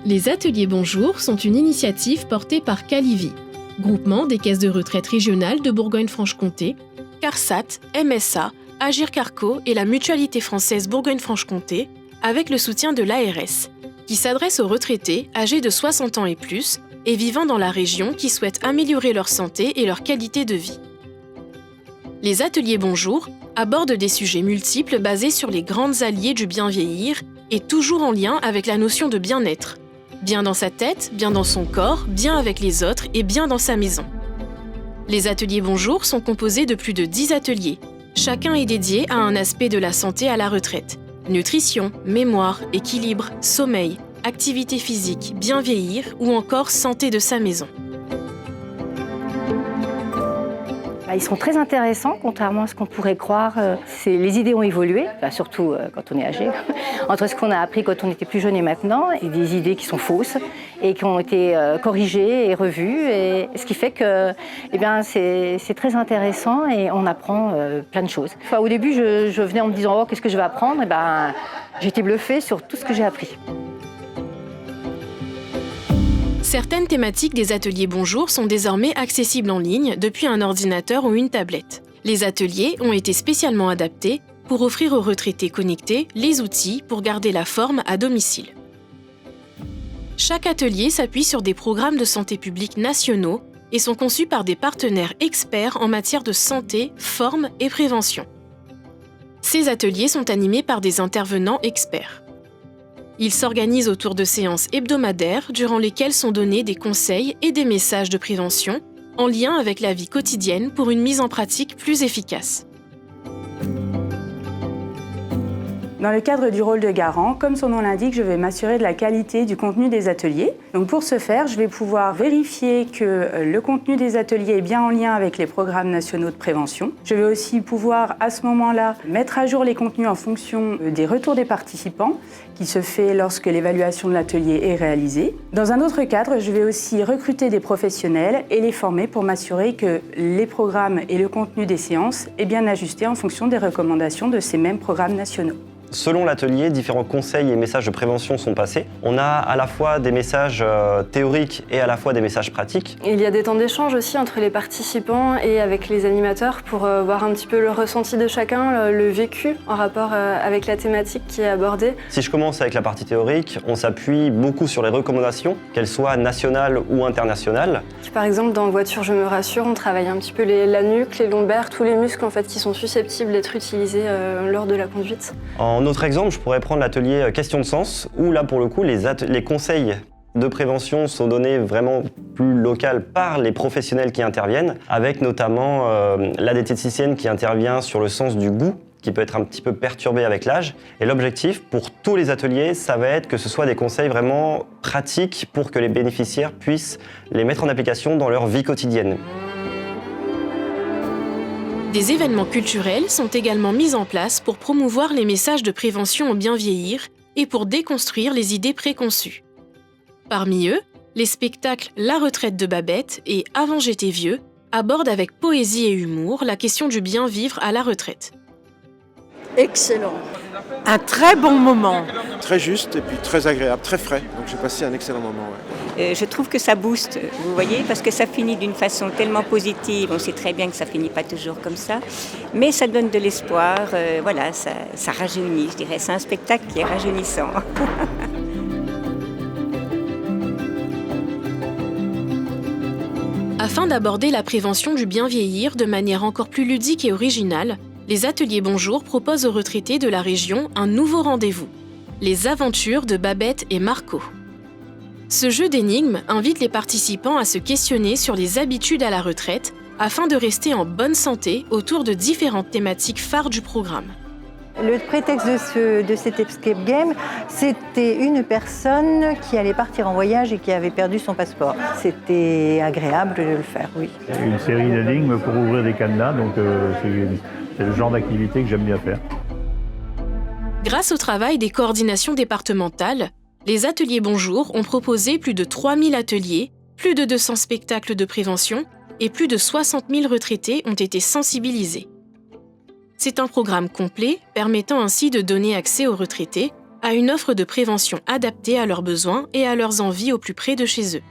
Les ateliers Bonjour sont une initiative portée par Calivi, groupement des caisses de retraite régionales de Bourgogne-Franche-Comté, CARSAT, MSA, Agir Carco et la Mutualité française Bourgogne-Franche-Comté, avec le soutien de l'ARS, qui s'adresse aux retraités âgés de 60 ans et plus et vivant dans la région qui souhaitent améliorer leur santé et leur qualité de vie. Les ateliers Bonjour abordent des sujets multiples basés sur les grandes alliées du bien vieillir et toujours en lien avec la notion de bien-être. Bien dans sa tête, bien dans son corps, bien avec les autres et bien dans sa maison. Les ateliers Bonjour sont composés de plus de 10 ateliers. Chacun est dédié à un aspect de la santé à la retraite. Nutrition, mémoire, équilibre, sommeil, activité physique, bien vieillir ou encore santé de sa maison. Ils sont très intéressants, contrairement à ce qu'on pourrait croire. Les idées ont évolué, surtout quand on est âgé, entre ce qu'on a appris quand on était plus jeune et maintenant, et des idées qui sont fausses et qui ont été corrigées et revues. Et ce qui fait que c'est très intéressant et on apprend plein de choses. Au début, je venais en me disant « Oh, qu'est-ce que je vais apprendre ?» J'étais bluffée sur tout ce que j'ai appris. Certaines thématiques des ateliers Bonjour sont désormais accessibles en ligne depuis un ordinateur ou une tablette. Les ateliers ont été spécialement adaptés pour offrir aux retraités connectés les outils pour garder la forme à domicile. Chaque atelier s'appuie sur des programmes de santé publique nationaux et sont conçus par des partenaires experts en matière de santé, forme et prévention. Ces ateliers sont animés par des intervenants experts. Ils s'organisent autour de séances hebdomadaires durant lesquelles sont donnés des conseils et des messages de prévention en lien avec la vie quotidienne pour une mise en pratique plus efficace. Dans le cadre du rôle de garant, comme son nom l'indique, je vais m'assurer de la qualité du contenu des ateliers. Donc pour ce faire, je vais pouvoir vérifier que le contenu des ateliers est bien en lien avec les programmes nationaux de prévention. Je vais aussi pouvoir, à ce moment-là, mettre à jour les contenus en fonction des retours des participants, qui se fait lorsque l'évaluation de l'atelier est réalisée. Dans un autre cadre, je vais aussi recruter des professionnels et les former pour m'assurer que les programmes et le contenu des séances est bien ajusté en fonction des recommandations de ces mêmes programmes nationaux. Selon l'atelier, différents conseils et messages de prévention sont passés. On a à la fois des messages théoriques et à la fois des messages pratiques. Il y a des temps d'échange aussi entre les participants et avec les animateurs pour voir un petit peu le ressenti de chacun, le vécu en rapport avec la thématique qui est abordée. Si je commence avec la partie théorique, on s'appuie beaucoup sur les recommandations, qu'elles soient nationales ou internationales. Par exemple, dans Voiture, je me rassure, on travaille un petit peu la nuque, les lombaires, tous les muscles en fait, qui sont susceptibles d'être utilisés lors de la conduite. En autre exemple, je pourrais prendre l'atelier Question de sens, où là pour le coup les conseils de prévention sont donnés vraiment plus local par les professionnels qui interviennent, avec notamment la diététicienne qui intervient sur le sens du goût, qui peut être un petit peu perturbé avec l'âge. Et l'objectif pour tous les ateliers, ça va être que ce soit des conseils vraiment pratiques pour que les bénéficiaires puissent les mettre en application dans leur vie quotidienne. Des événements culturels sont également mis en place pour promouvoir les messages de prévention au bien vieillir et pour déconstruire les idées préconçues. Parmi eux, les spectacles La retraite de Babette et Avant j'étais vieux abordent avec poésie et humour la question du bien vivre à la retraite. Excellent. Un très bon moment. Très juste et puis très agréable, très frais. Donc j'ai passé un excellent moment. Ouais. Je trouve que ça booste, vous voyez, parce que ça finit d'une façon tellement positive. On sait très bien que ça finit pas toujours comme ça, mais ça donne de l'espoir. Voilà, ça rajeunit, je dirais. C'est un spectacle qui est rajeunissant. Afin d'aborder la prévention du bien vieillir de manière encore plus ludique et originale, les ateliers Bonjour proposent aux retraités de la région un nouveau rendez-vous, les aventures de Babette et Marco. Ce jeu d'énigmes invite les participants à se questionner sur les habitudes à la retraite afin de rester en bonne santé autour de différentes thématiques phares du programme. Le prétexte de cet escape game, c'était une personne qui allait partir en voyage et qui avait perdu son passeport. C'était agréable de le faire, oui. Une série d'énigmes pour ouvrir des cadenas, donc c'est le genre d'activité que j'aime bien faire. Grâce au travail des coordinations départementales, les ateliers Bonjour ont proposé plus de 3000 ateliers, plus de 200 spectacles de prévention et plus de 60 000 retraités ont été sensibilisés. C'est un programme complet permettant ainsi de donner accès aux retraités à une offre de prévention adaptée à leurs besoins et à leurs envies au plus près de chez eux.